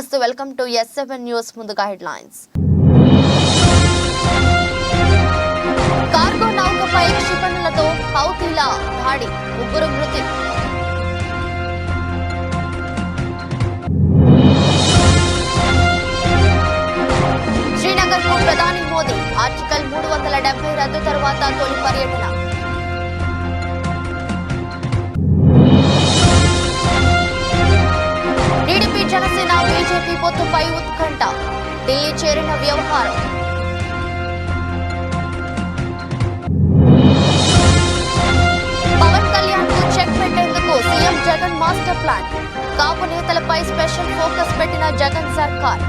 నమస్తే welcome to S7 news ముందుగా headlines. Cargo నౌకపై క్షిపణులతో హౌతీల దాడి, ముగ్గురు మృతి. శ్రీనగర్కు ప్రధాని మోదీ ఆర్టికల్ 370 రద్దు తర్వాత తొలి పర్యటన. టీడీపీ జనసేన బీజేపీ పొత్తుపై ఉత్కంఠ, ఢిల్లీ చేరిన వ్యవహారం. పవన్ కళ్యాణ్ కు చెక్ పెట్టేందుకు సీఎం జగన్ మాస్టర్ ప్లాన్, కాపు నేతలపై స్పెషల్ ఫోకస్ పెట్టిన జగన్ సర్కార్.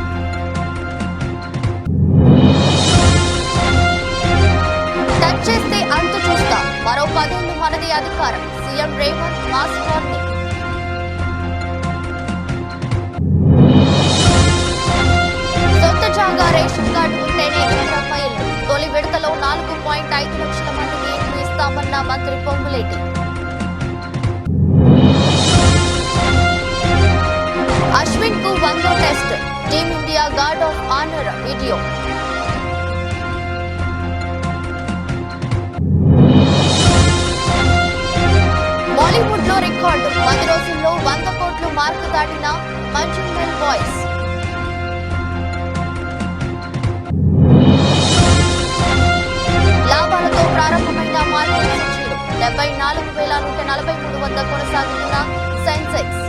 టచ్ చేస్తే అంతు చూస్తా, మరో 10 ఏళ్లు మనది అధికారం, సీఎం రేవంత్ మాస్ వార్నింగ్. సొంత రేషన్ కార్డు ఉంటేనే ఇందిరమ్మ ఇల్లు, తొలి విడతలో 4.5 లక్షల మందికి ఇల్లు ఇస్తామన్న మంత్రి పొంగులేటి. అశ్విన్ కు 100వ test, team India guard of honour video. Bollywood లో రికార్డు, 10 రోజుల్లో 100 కోట్లు మార్కు దాటిన మంజుమల్ బాయ్స్. లాభాలతో ప్రారంభమైన మార్కెట్ సూచీలు 74,143 వద్ద కొనసాగుతున్న సెన్సెక్స్.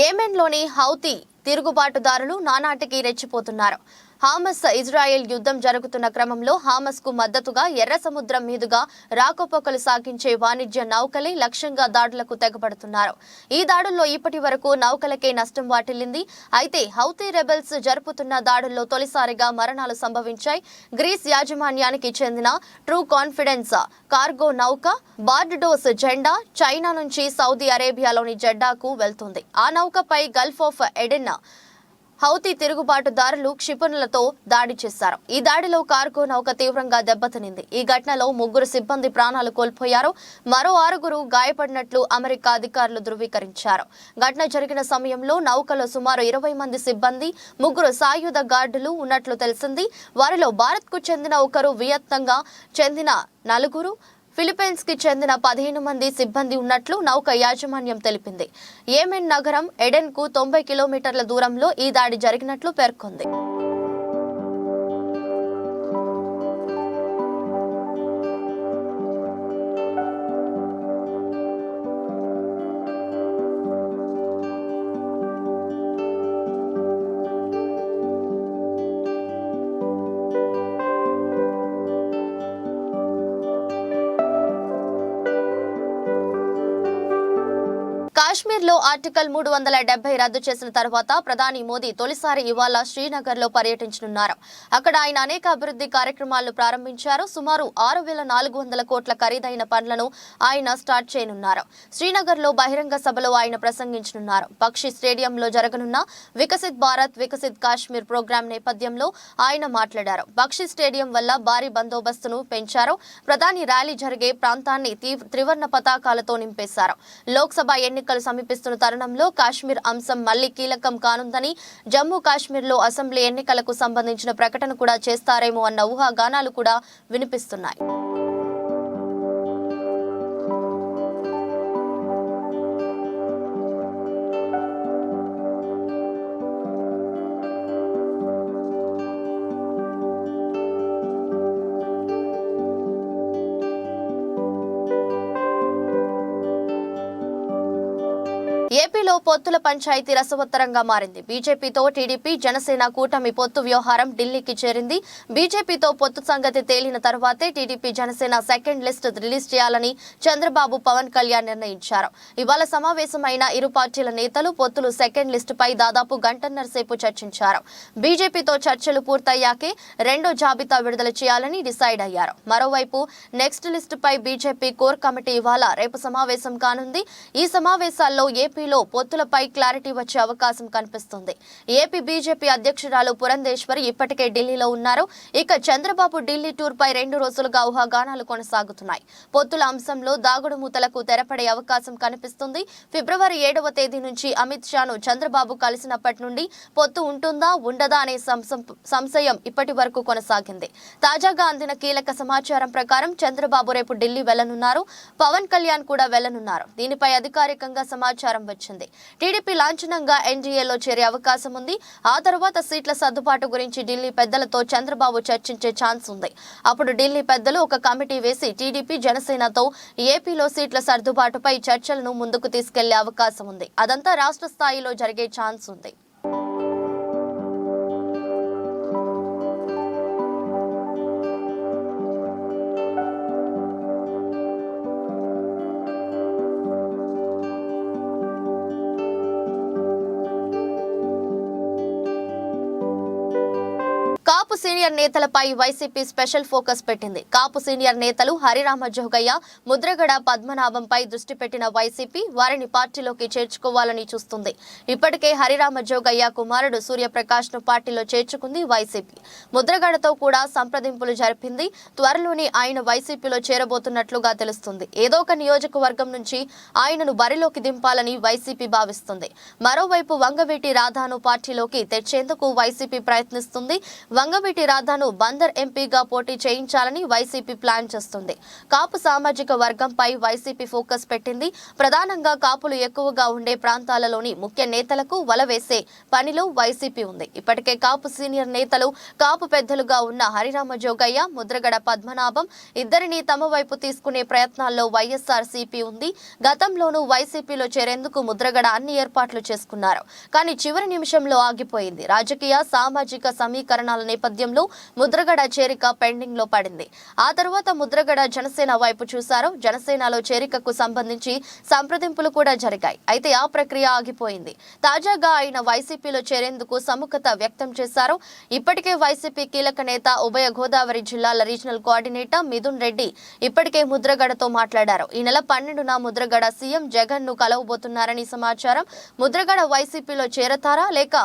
యెమెన్లోని హౌతీ తిరుగుబాటుదారులు నానాటికి రెచ్చిపోతున్నారు. హామస్ ఇజ్రాయెల్ యుద్ధం జరుగుతున్న క్రమంలో హామస్ కు మద్దతుగా ఎర్ర సముద్రం మీదుగా రాకపోకలు సాగించే వాణిజ్య నౌకలే లక్ష్యంగా దాడులకు తెగబడుతున్నారు. ఈ దాడుల్లో ఇప్పటి వరకు నౌకలకే నష్టం వాటిల్లింది. అయితే హౌతీ రెబెల్స్ జరుపుతున్న దాడుల్లో తొలిసారిగా మరణాలు సంభవించాయి. గ్రీస్ యాజమాన్యానికి చెందిన ట్రూ కాన్ఫిడెన్స్ కార్గో నౌక బార్బడోస్ జెండా చైనా నుంచి సౌదీ అరేబియాలోని జెడ్డాకు వెళ్తుంది. ఆ నౌకపై గల్ఫ్ ఆఫ్ ఎడెన్ హౌతీ తిరుగుబాటుదారులు క్షిపణులతో దాడి చేశారు. ఈ దాడిలో కార్గో నౌక తీవ్రంగా దెబ్బతినింది. ఈ ఘటనలో 3 సిబ్బంది ప్రాణాలు కోల్పోయారు. మరో 6 గాయపడినట్లు అమెరికా అధికారులు ధృవీకరించారు. ఘటన జరిగిన సమయంలో నౌకలో సుమారు 20 మంది సిబ్బంది, 3 సాయుధ గార్డులు ఉన్నట్లు తెలిసింది. వారిలో భారత్ కు చెందిన 1, వియత్నాంగా చెందిన 4, ఫిలిప్పైన్స్ కి చెందిన 15 మంది సిబ్బంది ఉన్నట్లు నౌక యాజమాన్యం తెలిపింది. యెమెన్ నగరం ఎడెన్ కు 90 కిలోమీటర్ల దూరంలో ఈ దాడి జరిగినట్లు పేర్కొంది. కాశ్మీర్లో ఆర్టికల్ 370 రద్దు చేసిన తర్వాత ప్రధాని మోదీ తొలిసారి ఇవాళ శ్రీనగర్ లో పర్యటించనున్నారు. అక్కడ ఆయన అనేక అభివృద్ధి కార్యక్రమాలను ప్రారంభించారు. సుమారు 6,400 కోట్ల ఖరీదైన పనులను ఆయన స్టార్ట్ చేయనున్నారు. శ్రీనగర్ లో బహిరంగ సభలో ఆయన ప్రసంగించనున్నారు. పక్షి స్టేడియంలో జరగనున్న వికసిత్ భారత్ వికసిత్ కాశ్మీర్ ప్రోగ్రాం నేపథ్యంలో ఆయన మాట్లాడారు. పక్షి స్టేడియం వల్ల భారీ బందోబస్తును పెంచారు. ప్రధాని ర్యాలీ జరిగే ప్రాంతాన్ని త్రివర్ణ పతాకాలతో నింపేశారు. లోక్సభ ఎన్నికలు సమీపిస్తున్న తరుణంలో కాశ్మీర్ అంశం మళ్లీ కీలకం కానుందని, జమ్మూ కాశ్మీర్ లో అసెంబ్లీ ఎన్నికలకు సంబంధించిన ప్రకటన కూడా చేస్తారేమో అన్న ఊహాగానాలు కూడా వినిపిస్తున్నాయి. ఏపీలో పొత్తుల పంచాయతీ రసవత్తరంగా మారింది. బీజేపీతో టీడీపీ జనసేన కూటమి పొత్తు వ్యవహారం ఢిల్లీకి చేరింది. బీజేపీతో పొత్తు సంగతి తేలిన తర్వాతే TDP Janasena second list release చేయాలని చంద్రబాబు పవన్ కళ్యాణ్ నిర్ణయించారు. ఇవాళ సమావేశమైన ఇరు పార్టీల నేతలు పొత్తులు సెకండ్ లిస్టుపై దాదాపు గంటన్నర సేపు చర్చించారు. బీజేపీతో చర్చలు పూర్తయ్యాకే రెండో జాబితా విడుదల చేయాలని డిసైడ్ అయ్యారు. మరోవైపు నెక్స్ట్ లిస్టుపై బీజేపీ కోర్ కమిటీ ఇవాళ రేపు సమావేశం కానుంది. ఈ సమావేశాల్లో ఏపీ టీడీపీలో పొత్తులపై క్లారిటీ వచ్చే అవకాశం కనిపిస్తుంది. ఏపీ బీజేపీ అధ్యక్షురాలు పురంధేశ్వరి ఇప్పటికే ఢిల్లీలో ఉన్నారు. ఇక చంద్రబాబు ఢిల్లీ టూర్ పై 2 రోజులుగా ఊహాగానాలు కొనసాగుతున్నాయి. పొత్తుల అంశంలో దాగుడు మూతలకు తెరపడే అవకాశం కనిపిస్తుంది. ఫిబ్రవరి 7వ తేదీ నుంచి అమిత్ షాను చంద్రబాబు కలిసినప్పటి నుండి పొత్తు ఉంటుందా ఉండదా అనే సంశయం ఇప్పటి వరకు కొనసాగింది. తాజాగా అందిన కీలక సమాచారం ప్రకారం చంద్రబాబు రేపు ఢిల్లీ వెళ్లనున్నారు. పవన్ కళ్యాణ్ కూడా వెళ్లనున్నారు. దీనిపై అధికారికంగా సమాచారం వచ్చింది. టీడీపీ లాంఛనంగా ఎన్డీఏలో చేరే అవకాశం ఉంది. ఆ తర్వాత సీట్ల సర్దుబాటు గురించి ఢిల్లీ పెద్దలతో చంద్రబాబు చర్చించే ఛాన్స్ ఉంది. అప్పుడు ఢిల్లీ పెద్దలు ఒక కమిటీ వేసి టీడీపీ జనసేనతో ఏపీలో సీట్ల సర్దుబాటుపై చర్చలను ముందుకు తీసుకెళ్లే అవకాశం ఉంది. అదంతా రాష్ట్ర స్థాయిలో జరిగే ఛాన్స్ ఉంది. కాపు సీనియర్ నేతలపై వైసీపీ స్పెషల్ ఫోకస్ పెట్టింది. కాపు సీనియర్ నేతలు హరిరామ జోగయ్య, ముద్రగడ పద్మనాభంపై దృష్టి పెట్టిన వైసీపీ వారిని పార్టీలోకి చేర్చుకోవాలని చూస్తుంది. ఇప్పటికే హరిరామ జోగయ్య కుమారుడు సూర్యప్రకాష్ ను పార్టీలో చేర్చుకుంది వైసీపీ. ముద్రగడతో కూడా సంప్రదింపులు జరిపింది. త్వరలోనే ఆయన వైసీపీలో చేరబోతున్నట్లుగా తెలుస్తుంది. ఏదో ఒక నియోజకవర్గం నుంచి ఆయనను బరిలోకి దింపాలని వైసీపీ భావిస్తుంది. మరోవైపు వంగవీటి రాధాను పార్టీలోకి తెచ్చేందుకు వైసీపీ ప్రయత్నిస్తుంది. వంగవీటి రాధాను బందర్ ఎంపీగా పోటీ చేయించాలని వైసీపీ ప్లాన్ చేస్తుంది. కాపు సామాజిక వర్గంపై వైసీపీ ఫోకస్ పెట్టింది. ప్రధానంగా కాపులు ఎక్కువగా ఉండే ప్రాంతాలలోని ముఖ్య నేతలకు వలవేసే పనిలో వైసీపీ ఉంది. ఇప్పటికే కాపు సీనియర్ నేతలు, కాపు పెద్దలుగా ఉన్న హరిరామ జోగయ్య, ముద్రగడ పద్మనాభం ఇద్దరిని తమ వైపు తీసుకునే ప్రయత్నాల్లో వైఎస్ఆర్ సిపి ఉంది. గతంలోనూ వైసీపీలో చేరేందుకు ముద్రగడ అన్ని ఏర్పాట్లు చేసుకున్నారు. కానీ చివరి నిమిషంలో ఆగిపోయింది. రాజకీయ సామాజిక సమీకరణాల నేపథ్యంలో ముద్రగడ చేరిక పెండింగ్ లో పడింది. ఆ తర్వాత ముద్రగడ జనసేన వైపు చూశారు. జనసేనలో చేరికకు సంబంధించి సంప్రదింపులు కూడా జరిగాయి. అయితే ఆ ప్రక్రియ ఆగిపోయింది. తాజాగా ఆయన వైసీపీలో చేరేందుకు సుముఖత వ్యక్తం చేశారు. ఇప్పటికే వైసీపీ కీలక నేత, ఉభయ గోదావరి జిల్లాల రీజనల్ కోఆర్డినేటర్ మిథున్ రెడ్డి ఇప్పటికే ముద్రగడతో మాట్లాడారు. ఈ నెల 12న ముద్రగడ సీఎం జగన్ ను కలవబోతున్నారని సమాచారం. ముద్రగడ వైసీపీలో చేరతారా లేక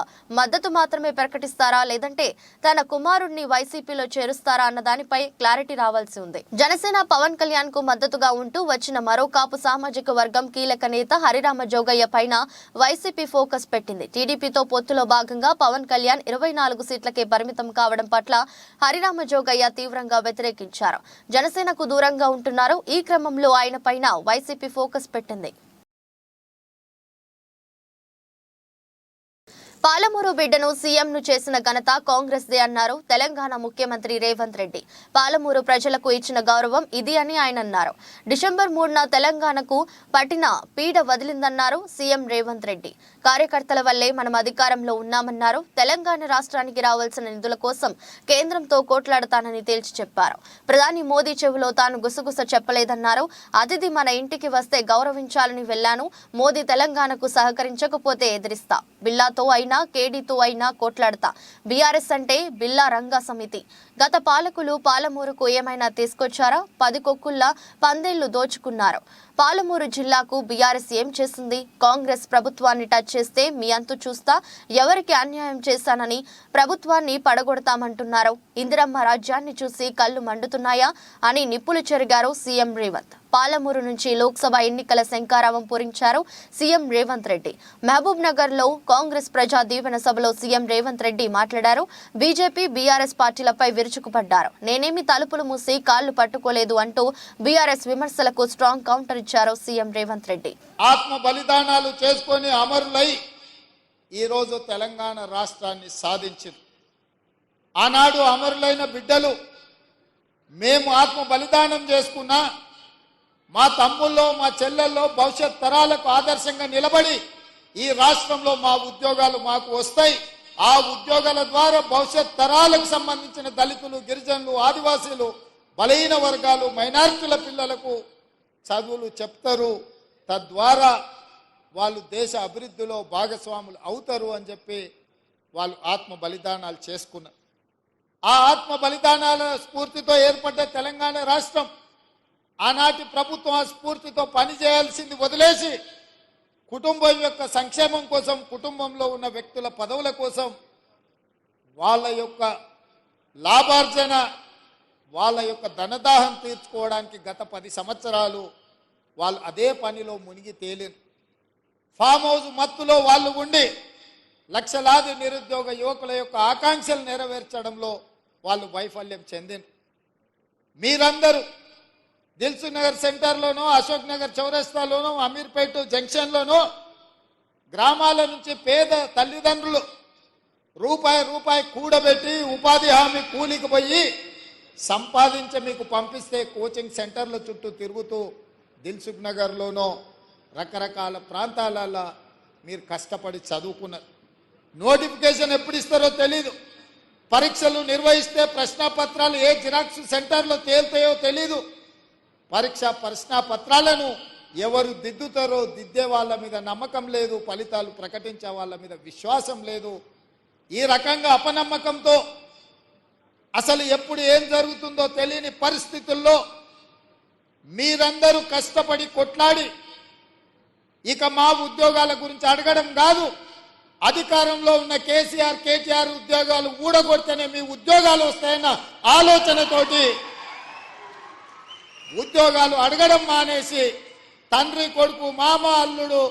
మద్దతు మాత్రమే ప్రకటిస్తారా లేదంటే తన కుమారుడిని వైసీపీలో చేరుస్తారా అన్న దానిపై క్లారిటీ రావాల్సి ఉంది. జనసేన పవన్ కళ్యాణ్ కు మద్దతుగా ఉంటూ వచ్చిన మరో కాపు సామాజిక వర్గం కీలక నేత హరిరామ జోగయ్య పైన వైసీపీ ఫోకస్ పెట్టింది. టీడీపీతో పొత్తులో భాగంగా పవన్ కళ్యాణ్ 24 సీట్లకే పరిమితం కావడం పట్ల హరిరామ జోగయ్య తీవ్రంగా వ్యతిరేకించారు. జనసేనకు దూరంగా ఉంటున్నారు. ఈ క్రమంలో ఆయన పైన వైసీపీ ఫోకస్ పెట్టింది. పాలమూరు బిడ్డను సీఎంను చేసిన ఘనత కాంగ్రెస్ దే అన్నారు తెలంగాణ ముఖ్యమంత్రి రేవంత్ రెడ్డి. పాలమూరు ప్రజలకు ఇచ్చిన గౌరవం ఇది అని ఆయన అన్నారు. డిసెంబర్ 3న తెలంగాణకు పట్టిన పీడ వదిలిందన్నారు సీఎం రేవంత్ రెడ్డి. కార్యకర్తల వల్లే మనం అధికారంలో ఉన్నామన్నారు. తెలంగాణ రాష్ట్రానికి రావాల్సిన నిధుల కోసం కేంద్రంతో కోట్లాడతానని తేల్చి చెప్పారు. ప్రధాని మోదీ చెవిలో తాను గుసగుస చెప్పలేదన్నారు. అతిథి మన ఇంటికి వస్తే గౌరవించాలని వెళ్లాను. మోదీ తెలంగాణకు సహకరించకపోతే ఎదిరిస్తా. బిల్లాతో అయినా కేడీతో అయినా కోట్లాడతా. బీఆర్ఎస్ అంటే బిల్లా రంగ సమితి. గత పాలకులు పాలమూరుకు ఏమైనా తీసుకొచ్చారా? 10 కొక్కుల్లా పందేళ్లు దోచుకున్నారు. పాలమూరు జిల్లాకు బీఆర్ఎస్ ఏం చేసింది? కాంగ్రెస్ ప్రభుత్వాన్ని టచ్ చేస్తే మీ అంతు చూస్తా, ఎవరికి అన్యాయం చేశానని ప్రభుత్వాన్ని పడగొడతామంటున్నారు. ఇందిరమ్మ రాజ్యాన్ని చూసి కళ్ళు మండుతున్నాయా అని నిప్పులు చెరిగారు సీఎం రేవంత్. పాలమూరు నుంచి లోక్సభ ఎన్నికల శంఖారావం పూరించారు సీఎం రేవంత్ రెడ్డి. మహబూబ్ నగర్ లో కాంగ్రెస్ ప్రజా దీవెన సభలో సీఎం రేవంత్ రెడ్డి మాట్లాడారు. బీజేపీ, బీఆర్ఎస్ పార్టీలపై విరుచుకుపడ్డారు. నేనేమి తలుపులు మూసి కాళ్లు పట్టుకోలేదు అంటూ బీఆర్ఎస్ విమర్శలకు స్ట్రాంగ్ కౌంటర్ ఇచ్చారు సీఎం రేవంత్ రెడ్డి. ఆత్మ బలిదానాలు చేసుకొని అమరులై ఈ రోజు తెలంగాణ రాష్ట్రాన్ని సాధించింది. ఆనాడు అమరులైన బిడ్డలు మేము ఆత్మ బలిదానం చేసుకున్నా మా తమ్ముల్లో, మా చెల్లెల్లో భవిష్యత్ తరాలకు ఆదర్శంగా నిలబడి ఈ రాష్ట్రంలో మా ఉద్యోగాలు మాకు వస్తాయి. ఆ ఉద్యోగాల ద్వారా భవిష్యత్ తరాలకు సంబంధించిన దళితులు, గిరిజనులు, ఆదివాసీలు, బలహీన వర్గాలు, మైనారిటీల పిల్లలకు చదువులు చెప్తారు. తద్వారా వాళ్ళు దేశ అభివృద్ధిలో భాగస్వాములు అవుతారు అని చెప్పి వాళ్ళు ఆత్మ బలిదానాలు చేసుకున్నారు. ఆ ఆత్మ బలిదానాల స్ఫూర్తితో ఏర్పడ్డ తెలంగాణ రాష్ట్రం ఆనాటి ప్రభుత్వం ఆ స్ఫూర్తితో పనిచేయాల్సింది వదిలేసి కుటుంబం యొక్క సంక్షేమం కోసం, కుటుంబంలో ఉన్న వ్యక్తుల పదవుల కోసం, వాళ్ళ యొక్క లాభార్జన, వాళ్ళ యొక్క ధనదాహం తీర్చుకోవడానికి గత 10 సంవత్సరాలు వాళ్ళు అదే పనిలో మునిగి తేలిన ఫామ్ హౌస్ మత్తులో వాళ్ళు ఉండి లక్షలాది నిరుద్యోగ యువకుల యొక్క ఆకాంక్షలు నెరవేర్చడంలో వాళ్ళు వైఫల్యం చెందిన మీరందరూ దిల్సుఖ్ నగర్ సెంటర్లోనో, అశోక్ నగర్ చౌరస్తాలోనో, అమీర్పేట జంక్షన్లోనో గ్రామాల నుంచి పేద తల్లిదండ్రులు రూపాయి కూడబెట్టి ఉపాధి హామీ కూలికి పోయి సంపాదించి మీకు పంపిస్తే కోచింగ్ సెంటర్ల చుట్టూ తిరుగుతూ దిల్సుఖ్ నగర్లోనో రకరకాల ప్రాంతాలలో మీరు కష్టపడి చదువుకున్నారు. నోటిఫికేషన్ ఎప్పుడు ఇస్తారో తెలీదు, పరీక్షలు నిర్వహిస్తే ప్రశ్నాపత్రాలు ఏ జిరాక్స్ సెంటర్లో తేలుతాయో తెలీదు. ప్రశ్నాపత్రాలను ఎవరు దిద్దుతారో దిద్దే వాళ్ళ మీద నమ్మకం లేదు, ఫలితాలు ప్రకటించే వాళ్ళ మీద విశ్వాసం లేదు. ఈ రకంగా అపనమ్మకంతో అసలు ఎప్పుడు ఏం జరుగుతుందో తెలియని పరిస్థితుల్లో మీరందరూ కష్టపడి కొట్లాడి ఇక మా ఉద్యోగాల గురించి అడగడం కాదు, అధికారంలో ఉన్న కేటీఆర్ ఉద్యోగాలు ఊడగొడితేనే మీ ఉద్యోగాలు వస్తాయన్న ఆలోచనతోటి ఉద్యోగాలు అడగడం మానేసి తండ్రి కొడుకు, మామ అల్లుడు,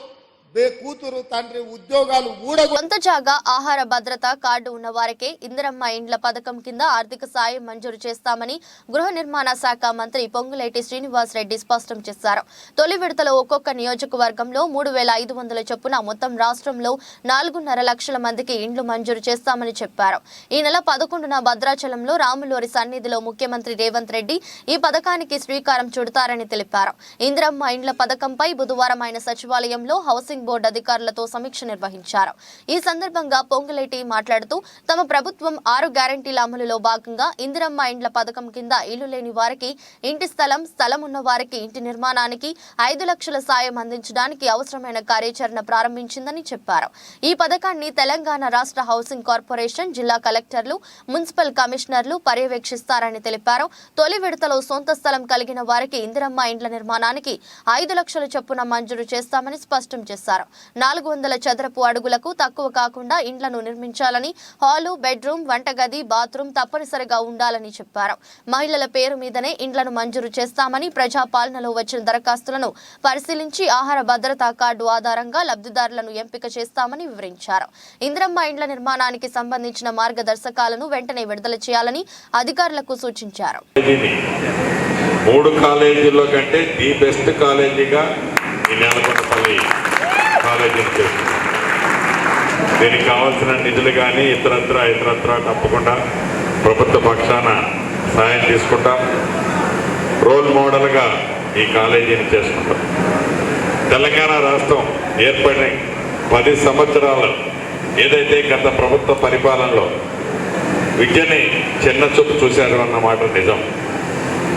కూతురు తండ్రి ఉద్యోగాలు సొంత జాగా ఆహార భద్రత కార్డు ఉన్న వారికే ఇందిరమ్మ ఇండ్ల పథకం కింద ఆర్థిక సాయం మంజూరు చేస్తామని గృహ నిర్మాణ శాఖ మంత్రి పొంగులేటి శ్రీనివాస్ రెడ్డి స్పష్టం చేశారు. తొలి విడతలో ఒక్కొక్క నియోజకవర్గంలో 3,500 చొప్పున మొత్తం రాష్ట్రంలో 4.5 లక్షల మందికి ఇండ్లు మంజూరు చేస్తామని చెప్పారు. ఈ నెల 11న భద్రాచలంలో రాములూరి సన్నిధిలో ముఖ్యమంత్రి రేవంత్ రెడ్డి ఈ పథకానికి శ్రీకారం చుడతారని తెలిపారు. ఇందిరమ్మ ఇండ్ల పథకంపై బుధవారం ఆయన సచివాలయంలో హౌసింగ్ బోర్డు అధికారులతో సమీక్ష నిర్వహించారు. ఈ సందర్భంగా పొంగులేటి మాట్లాడుతూ తమ ప్రభుత్వం 6 గ్యారెంటీల అమలులో భాగంగా ఇందిరమ్మ ఇండ్ల పథకం కింద ఇల్లు లేని వారికి ఇంటి స్థలం ఉన్న వారికి ఇంటి నిర్మాణానికి 5 లక్షల సాయం అందించడానికి అవసరమైన కార్యాచరణ ప్రారంభించిందని చెప్పారు. ఈ పథకాన్ని తెలంగాణ రాష్ట్ర హౌసింగ్ కార్పొరేషన్, జిల్లా కలెక్టర్లు, మున్సిపల్ కమిషనర్లు పర్యవేక్షిస్తారని తెలిపారు. తొలి విడతలో సొంత స్థలం కలిగిన వారికి ఇందిరమ్మ ఇండ్ల నిర్మాణానికి 5 లక్షల చొప్పున మంజూరు చేస్తామని స్పష్టం చేశారు. 400 చదరపు అడుగులకు తక్కువ కాకుండా ఇండ్లను నిర్మించాలని, హాలు, బెడ్రూమ్, వంటగది, బాత్రూమ్ తప్పనిసరిగా ఉండాలని చెప్పారు. మహిళల పేరు మీదనే ఇండ్లను మంజూరు చేస్తామని, ప్రజాపాలనలో వచ్చిన దరఖాస్తులను పరిశీలించి ఆహార భద్రతా కార్డు ఆధారంగా లబ్ధిదారులను ఎంపిక చేస్తామని వివరించారు. ఇందిరమ్మ ఇండ్ల నిర్మాణానికి సంబంధించిన మార్గదర్శకాలను వెంటనే విడుదల చేయాలని అధికారులకు సూచించారు. 3 కాలేజీల్లో కంటే ది బెస్ట్ కాలేజీగా ఈ నేలకొండపల్లి కాలేజీని చేస్తుంది. దీనికి కావాల్సిన నిధులు కానీ ఇతరత్ర తప్పకుండా ప్రభుత్వ పక్షాన సాయం తీసుకుంటాం. రోల్ మోడల్గా ఈ కాలేజీని చేసుకుంటాం. తెలంగాణ రాష్ట్రం ఏర్పడిన 10 సంవత్సరాలు ఏదైతే గత ప్రభుత్వ పరిపాలనలో విద్యని చిన్న చూపు చూశారు అన్నమాట నిజం.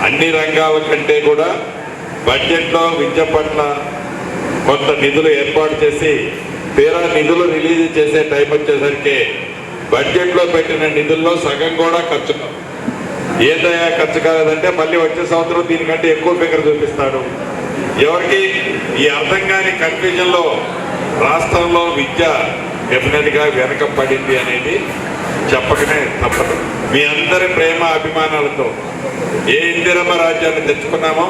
అన్ని రంగాల కంటే కూడా బడ్జెట్లో విద్య పట్ల కొంత నిధులు ఏర్పాటు చేసి తీరా నిధులు రిలీజ్ చేసే టైం వచ్చేసరికి బడ్జెట్లో పెట్టిన నిధుల్లో సగం కూడా ఖర్చు ఏదైనా ఖర్చు కాలేదంటే మళ్ళీ వచ్చే సంవత్సరం దీనికంటే ఎక్కువ ఫిగర్ చూపిస్తాడు. ఎవరికి ఈ అర్థం కాని కన్ఫ్యూజన్లో రాష్ట్రంలో విద్య డెఫినెట్గా వెనక పడింది అనేది చెప్పకనే తప్పదు. మీ అందరి ప్రేమ అభిమానాలతో ఏ ఇందిరమ్మ రాజ్యాన్ని తెచ్చుకున్నామో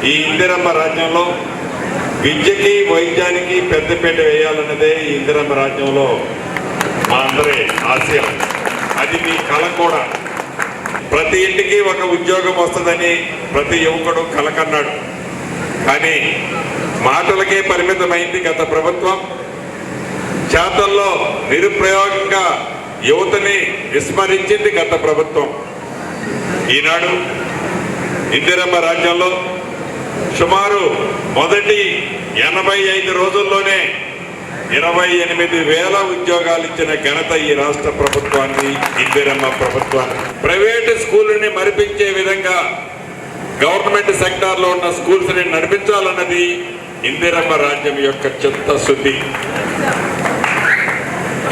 ఈ ఇందిరమ్మ రాజ్యంలో విద్యకి, వైద్యానికి పెద్దపీట వేయాలన్నదే ఈ ఇందిరమ్మ రాజ్యంలో మా అందరి ఆశయం. అది మీ కళ కూడా. ప్రతి ఇంటికి ఒక ఉద్యోగం వస్తుందని ప్రతి యువకుడు కలకన్నాడు. కానీ మాటలకే పరిమితమైంది గత ప్రభుత్వం. చేతల్లో నిరుప్రయోగంగా యువతని విస్మరించింది గత ప్రభుత్వం. ఈనాడు ఇందిరమ్మ రాజ్యంలో సుమారు మొదటి 85 రోజుల్లోనే 28,000 ఉద్యోగాలు ఇచ్చిన ఘనత ఈ రాష్ట్ర ప్రభుత్వాన్ని, ఇందిరమ్మ ప్రభుత్వాన్ని. ప్రైవేటు స్కూళ్ళని మరిపించే విధంగా గవర్నమెంట్ సెక్టార్లో ఉన్న స్కూల్స్ని నడిపించాలన్నది ఇందిరమ్మ రాజ్యం యొక్క చిత్తశుద్ధి.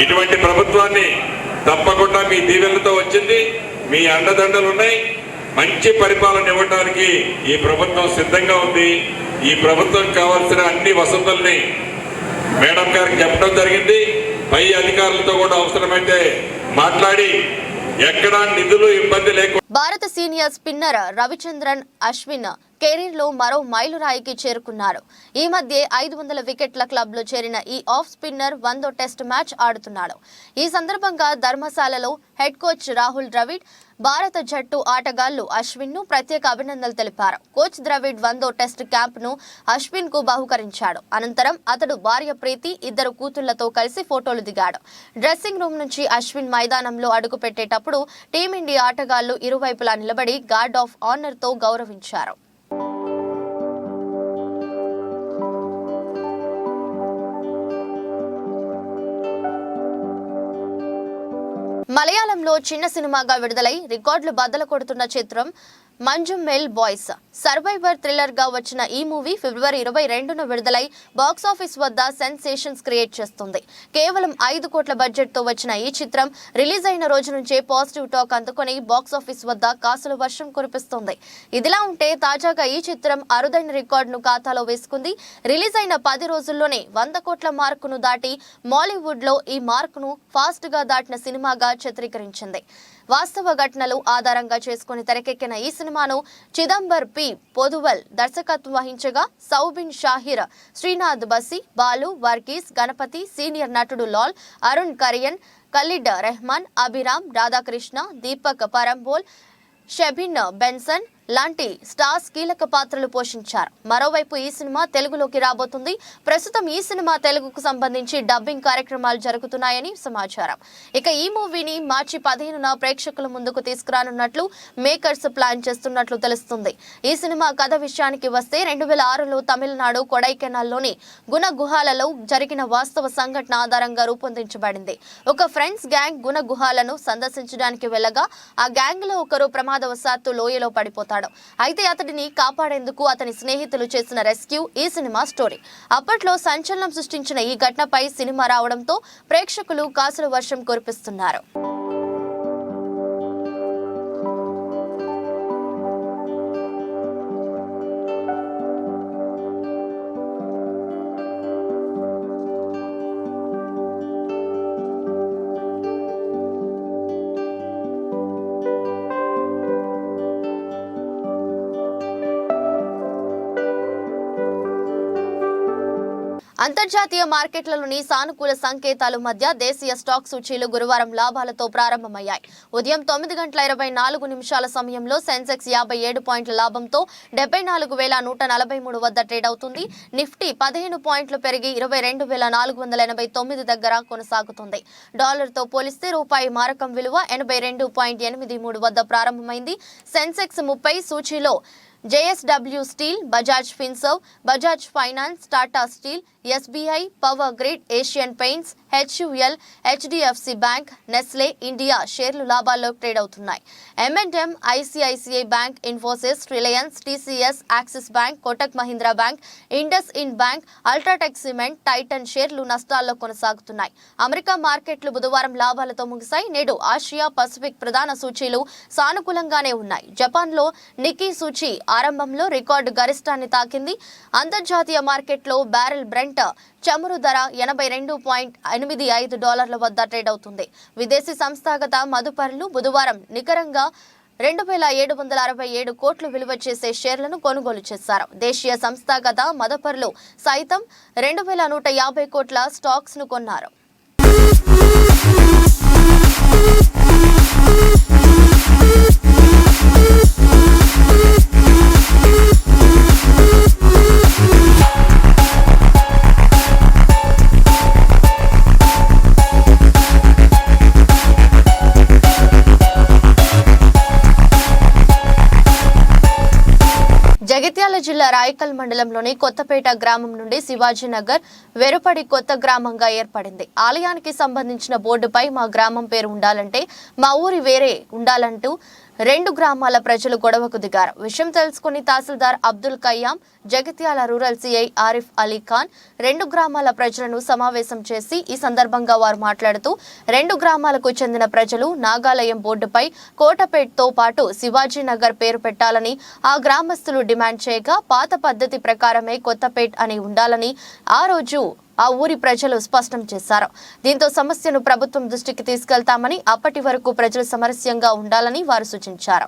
ఇటువంటి ప్రభుత్వాన్ని తప్పకుండా మీ దీవెనలతో వచ్చింది. మీ అండదండలు ఉన్నాయి. మంచి పరిపాలన ఇవ్వడానికి ఈ ప్రభుత్వం సిద్ధంగా ఉంది. ఈ ప్రభుత్వం కావాల్సిన అన్ని వసతుల్ని మేడం గారికి చెప్పడం జరిగింది. పై అధికారులతో కూడా అవసరమైతే మాట్లాడి ఎక్కడా నిధులు ఇబ్బంది లేకుండా. భారత senior spinner Ravichandran Ashwin career లో మరో మైలురాయికి చేరుకున్నారు. ఈ మధ్య 500 వికెట్ల క్లబ్ లో చేరిన ఈ ఆఫ్ స్పిన్నర్ 100వ టెస్ట్ మ్యాచ్ ఆడుతున్నాడు. ఈ సందర్భంగా ధర్మశాలలో హెడ్ కోచ్ రాహుల్ ద్రవిడ్ భారత జట్టు ఆటగాళ్లు అశ్విన్ ను ప్రత్యేక అభినందనలు తెలిపారు. కోచ్ ద్రవిడ్ 100వ టెస్ట్ క్యాంప్ ను అశ్విన్ కు బహుకరించాడు. అనంతరం అతడు భార్య ప్రీతి, ఇద్దరు కూతుళ్లతో కలిసి ఫోటోలు దిగాడు. డ్రెస్సింగ్ రూమ్ నుంచి అశ్విన్ మైదానంలో అడుగు పెట్టేటప్పుడు టీమిండియా ఆటగాళ్లు ఇరువైపులా నిలబడి గార్డ్ ఆఫ్ ఆనర్ తో గౌరవించారు. మలయాళంలో చిన్న సినిమాగా విడుదలై రికార్డులు బద్దలు కొడుతున్న చిత్రం మంజుమెల్ బాయ్స్ సర్వైవర్ థ్రిల్లర్ గా వచ్చిన ఈ మూవీ ఫిబ్రవరి 22న విడుదలై బాక్సాఫీస్ వద్ద సెన్సేషన్స్ క్రియేట్ చేస్తుంది. కేవలం 5 కోట్ల బడ్జెట్ తో వచ్చిన ఈ చిత్రం రిలీజ్ అయిన రోజు నుంచే పాజిటివ్ టాక్ అందుకొని బాక్సాఫీస్ వద్ద కాసుల వర్షం కురిపిస్తుంది. ఇదిలా ఉంటే తాజాగా ఈ చిత్రం అరుదైన రికార్డును ఖాతాలో వేసుకుంది. రిలీజ్ అయిన 10 రోజుల్లోనే 100 కోట్ల మార్కును దాటి మాలీవుడ్ లో ఈ మార్కును ఫాస్ట్ గా దాటిన సినిమాగా చిత్రీకరించింది. వాస్తవ ఘటనలు ఆధారంగా చేసుకుని తెరకెక్కిన ఈ సినిమాను చిదంబర్ పి పొదువల్ దర్శకత్వం వహించగా సౌబిన్ షాహిర్, శ్రీనాథ్ బసి, బాలు, వర్గీస్, గణపతి, సీనియర్ నటుడు లాల్, అరుణ్ కరియన్, ఖలీడ్ రెహమాన్, అభిరామ్, రాధాకృష్ణ, దీపక్ పరంబోల్, షెబిన్ బెన్సన్ లాంటి స్టార్స్ కీలక పాత్రలు పోషించారు. మరోవైపు ఈ సినిమా తెలుగులోకి రాబోతుంది. ప్రస్తుతం ఈ సినిమా తెలుగుకు సంబంధించి డబ్బింగ్ కార్యక్రమాలు జరుగుతున్నాయని సమాచారం. ఇక ఈ మూవీని మార్చి 15న ప్రేక్షకుల ముందుకు తీసుకురానున్నట్లు మేకర్స్ ప్లాన్ చేస్తున్నట్లు తెలుస్తుంది. ఈ సినిమా కథ విషయానికి వస్తే 2006లో తమిళనాడు కొడైకెనాల్లోని గుణ గుహాలలో జరిగిన వాస్తవ సంఘటన ఆధారంగా రూపొందించబడింది. ఒక ఫ్రెండ్స్ గ్యాంగ్ గుణ గుహాలను సందర్శించడానికి వెళ్ళగా ఆ గ్యాంగ్ లో ఒకరు ప్రమాదవశాత్తు లోయలో పడిపోతారు. అయితే అతడిని కాపాడేందుకు అతని స్నేహితులు చేసిన రెస్క్యూ ఈ సినిమా స్టోరీ. అప్పట్లో సంచలనం సృష్టించిన ఈ ఘటనపై సినిమా రావడంతో ప్రేక్షకులు కాసుల వర్షం కురిపిస్తున్నారు. అంతర్జాతీయ మార్కెట్లలోని సానుకూల సంకేతాల మధ్య దేశీయ స్టాక్ సూచీలు గురువారం లాభాలతో ప్రారంభమయ్యాయి. ఉదయం 9:24 సమయంలో సెన్సెక్స్ 57 పాయింట్ల లాభంతో 74,143 వద్ద ట్రేడ్ అవుతుంది. నిఫ్టీ 15 పాయింట్లు పెరిగి 22,489 దగ్గర కొనసాగుతుంది. డాలర్తో పోలిస్తే రూపాయి మారకం విలువ 82.83 వద్ద ప్రారంభమైంది. సెన్సెక్స్ 30 సూచీలో JSW Steel, Bajaj Finserv, Bajaj Finance, Tata Steel, SBI, Power Grid, Asian Paints, HUL, HDFC Bank, Nestle India షేర్లు లాభాల్లో ట్రేడ్ అవుతున్నాయి. M&M, ICICI Bank, Infosys, Reliance, TCS, Axis Bank, Kotak Mahindra Bank, IndusInd Bank, UltraTech Cement, Titan షేర్లు నష్టాల్లో కొనసాగుతున్నాయి. America మార్కెట్లు బుధవారం లాభాలతో ముగిశాయి. నేడు ఆసియా పసిఫిక్ ప్రధాన సూచీలు సానుకూలంగానే ఉన్నాయి. జపాన్లో నిక్కీ సూచీ ఆరంభంలో రికార్డు గరిష్టాన్ని తాకింది. అంతర్జాతీయ మార్కెట్లో బ్యారెల్ బ్రెంట్ చమురు ధర $82.85 వద్ద ట్రేడ్ అవుతుంది. విదేశీ సంస్థాగత మదుపరులు బుధవారం నికరంగా 2,767 కోట్లు విలువ చేసే షేర్లను కొనుగోలు చేశారు. దేశీయ సంస్థాగత మదుపరులు సైతం 2,150 కోట్ల స్టాక్స్ ను కొన్నారు. జగిత్యాల జిల్లా రాయకల్ మండలంలోని కొత్తపేట గ్రామం నుండి శివాజీనగర్ వెరుపడి కొత్త గ్రామంగా ఏర్పడింది. ఆలయానికి సంబంధించిన బోర్డుపై మా గ్రామం పేరు ఉండాలంటే మా ఊరి వేరే ఉండాలంటూ 2 గ్రామాల ప్రజలు గొడవకు దిగారు. విషయం తెలుసుకుని తహసీల్దార్ అబ్దుల్ కయ్యాం, జగిత్యాల రూరల్ సిఐ ఆరిఫ్ అలీ ఖాన్ 2 గ్రామాల ప్రజలను సమావేశం చేసి ఈ సందర్భంగా వారు మాట్లాడుతూ 2 గ్రామాలకు చెందిన ప్రజలు నాగాలయం బోర్డుపై కోటపేట్తో పాటు శివాజీనగర్ పేరు పెట్టాలని ఆ గ్రామస్తులు డిమాండ్ చేయగా పాత పద్ధతి ప్రకారమే కొత్తపేట్ అని ఉండాలని ఆ రోజు ఆ ఊరి ప్రజలు స్పష్టం చేశారు. దీంతో సమస్యను ప్రభుత్వం దృష్టికి తీసుకెళ్తామని, అప్పటి వరకు ప్రజలు సమరస్యంగా ఉండాలని వారు సూచించారు.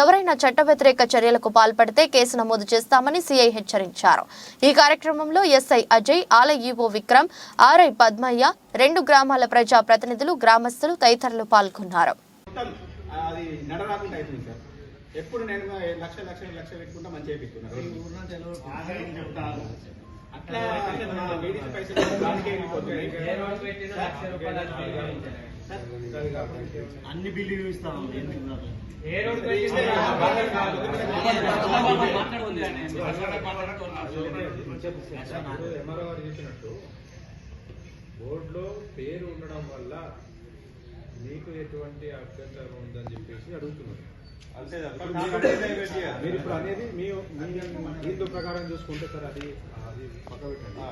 ఎవరైనా చట్ట వ్యతిరేక చర్యలకు పాల్పడితే కేసు నమోదు చేస్తామని సీఐ హెచ్చరించారు. ఈ కార్యక్రమంలో ఎస్ఐ అజయ్, ఆలయ ఈవో విక్రమ్, ఆర్ఐ పద్మయ్య, 2 గ్రామాల ప్రజా ప్రతినిధులు, గ్రామస్తులు తదితరులు పాల్గొన్నారు. ఎప్పుడు నేను లక్ష పెట్టుకుంటా మంచిగా పెట్టుకున్నాను. అట్లా లేడీస్ పైసలు అన్ని బిల్లు చూస్తాం. ఎంఆర్ఓ గారు చెప్పినట్టు బోర్డులో పేరు ఉండడం వల్ల మీకు ఎటువంటి అభ్యంతరం ఉందని చెప్పేసి అడుగుతున్నారు. అంతే మీరు ఇప్పుడు అనేది మీ దీంతో ప్రకారం చూసుకుంటే సార్ అది పక్క పెట్టండి.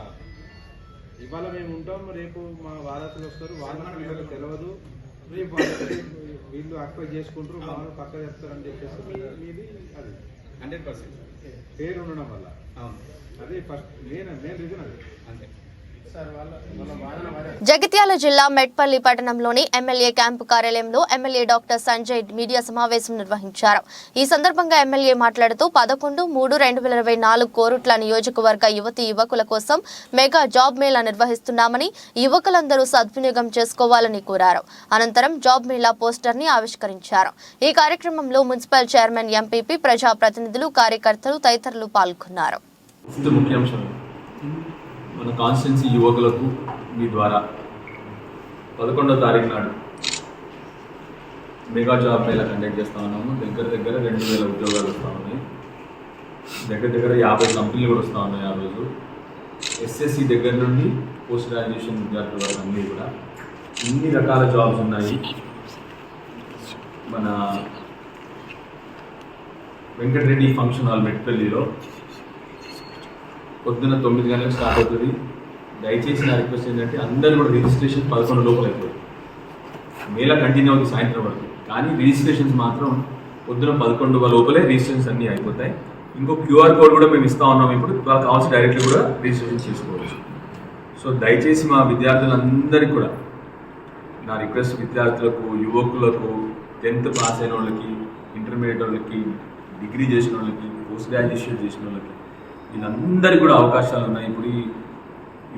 ఇవాళ మేము ఉంటాం, రేపు మా వారసులు వస్తారు, వాళ్ళకి వీళ్ళకి తెలియదు, రేపు వీళ్ళు అక్వైర్ చేసుకుంటారు, వాళ్ళు పక్క చెప్తారని చెప్పేసి మీది అది 100% పేరు ఉండడం వల్ల. అదే ఫస్ట్ మెయిన్ రీజన్ అది. అంతే. జగిత్యాల జిల్లా మెట్పల్లి పట్టణంలోని ఎమ్మెల్యే క్యాంపు కార్యాలయంలో ఎమ్మెల్యే డాక్టర్ సంజయ్ మీడియా సమావేశం నిర్వహించారు. ఈ సందర్భంగా ఎమ్మెల్యే మాట్లాడుతూ 11/3/2024 కోరుట్ల నియోజకవర్గ యువతీ యువకుల కోసం మెగా జాబ్ మేళా నిర్వహిస్తున్నామని, యువకులందరూ సద్వినియోగం చేసుకోవాలని కోరారు. అనంతరం జాబ్ మేళా పోస్టర్ ని ఆవిష్కరించారు. ఈ కార్యక్రమంలో మున్సిపల్ చైర్మన్, ఎంపీపీ, ప్రజా ప్రతినిధులు, కార్యకర్తలు తదితరులు పాల్గొన్నారు. మన కాన్స్టిట్యున్సీ యువకులకు మీ ద్వారా 11వ తారీఖు నాడు మెగా జాబ్ మేళా కండక్ట్ చేస్తూ ఉన్నాము. దగ్గర 2000 ఉద్యోగాలు వస్తూ ఉన్నాయి. దగ్గర 50 కంపెనీలు కూడా వస్తూ ఉన్నాయి. ఆ రోజు ఎస్ఎస్సి దగ్గర నుండి పోస్ట్ గ్రాడ్యుయేషన్ విద్యార్థుల వరకు అన్నీ కూడా ఇన్ని రకాల జాబ్స్ ఉన్నాయి. మన వెంకటరెడ్డి ఫంక్షన్ హాల్ మెట్పల్లిలో పొద్దున్న 9 గంటలకు స్టార్ట్ అవుతుంది. దయచేసి నా రిక్వెస్ట్ ఏంటంటే అందరూ కూడా రిజిస్ట్రేషన్ 11 లోపల అయిపోతుంది. మేళా కంటిన్యూ అవుతుంది సాయంత్రం వరకు, కానీ రిజిస్ట్రేషన్స్ మాత్రం పొద్దున 11 లోపలే రిజిస్ట్రేషన్స్ అన్నీ అయిపోతాయి. ఇంకో క్యూఆర్ కోడ్ కూడా మేము ఇస్తూ ఉన్నాం. ఇప్పుడు వాళ్ళకి కావాల్సి డైరెక్ట్లీ కూడా రిజిస్ట్రేషన్ చేసుకోవచ్చు. సో దయచేసి మా విద్యార్థులందరికీ కూడా నా రిక్వెస్ట్, విద్యార్థులకు, యువకులకు, 10th పాస్ అయిన వాళ్ళకి, ఇంటర్మీడియట్ వాళ్ళకి, డిగ్రీ చేసిన వాళ్ళకి, పోస్ట్ గ్రాడ్యుయేషన్ చేసిన వాళ్ళకి, వీళ్ళందరికీ కూడా అవకాశాలు ఉన్నాయి. ఇప్పుడు ఈ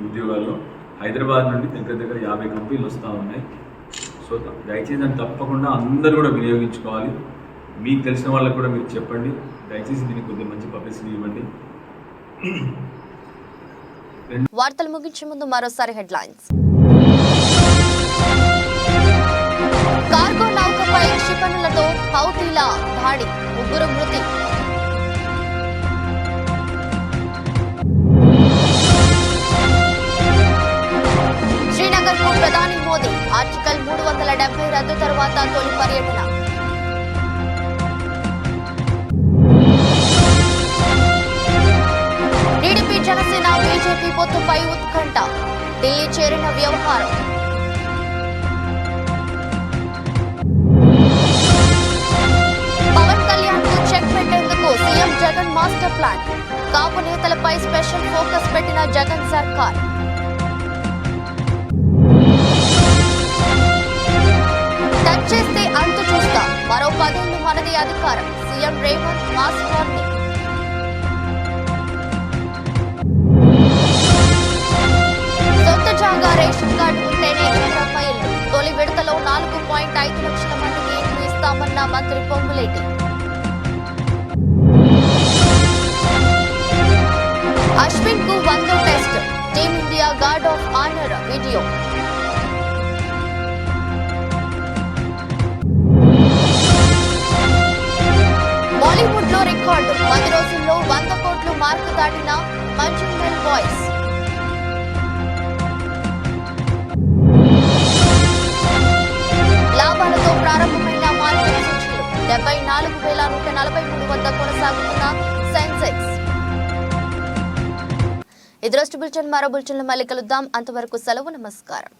ఉద్యోగాల్లో హైదరాబాద్ నుండి దగ్గర 50 కంపెనీలు వస్తూ ఉన్నాయి. సో దయచేసి దాన్ని తప్పకుండా అందరూ కూడా వినియోగించుకోవాలి. మీకు తెలిసిన వాళ్ళకి కూడా మీరు చెప్పండి. దయచేసి దీనికి కొద్దిగా మంచి పబ్లిసిటీ ఇవ్వండి. వార్తలు ముగించే ముందు మరోసారి హెడ్లైన్స్. కార్గో నౌకపై క్షిపణులతో హౌతీల దాడి, 3 మృతి. శ్రీనగర్కు ప్రధాని మోదీ, ఆర్టికల్ 370 రద్దు తర్వాత తొలి పర్యటన. టీడీపీ, జనసేన, బీజేపీ పొత్తుపై ఉత్కంఠ, ఢిల్లీ చేరిన వ్యవహారం. పవన్ కళ్యాణ్ కు చెక్ పెట్టేందుకు సీఎం జగన్ మాస్టర్ ప్లాన్, కాపు నేతలపై స్పెషల్ ఫోకస్ పెట్టిన జగన్ సర్కార్. టచ్ చేస్తే అంతు చూస్తా, మరో 10 ఏళ్లు మనది అధికారం, సీఎం రేవంత్ మాస్ వార్నింగ్. సొంత జాగా రేషన్ కార్డు ఉంటేనే ఇందిరమ్మ ఇల్లు, తొలి విడతలో 4.5 లక్షల మందికి ఇల్లు ఇస్తామన్న మంత్రి పొంగులేటి. అశ్విన్ కు 100వ test, team India guard of honour video. Bollywood లో రికార్డు, 10 రోజుల్లో 100 కోట్లు మార్కు దాటిన మంజుమల్ బాయ్స్. లాభాలతో ప్రారంభమైన మార్కెట్ సూచీలు 74,143 వద్ద కొనసాగుతున్న సెన్సెక్స్. ఇది రోజు బులెటిన్. మరో బులెటిన్లో మళ్ళీ కలుద్దాం. అంతవరకు సెలవు. నమస్కారం.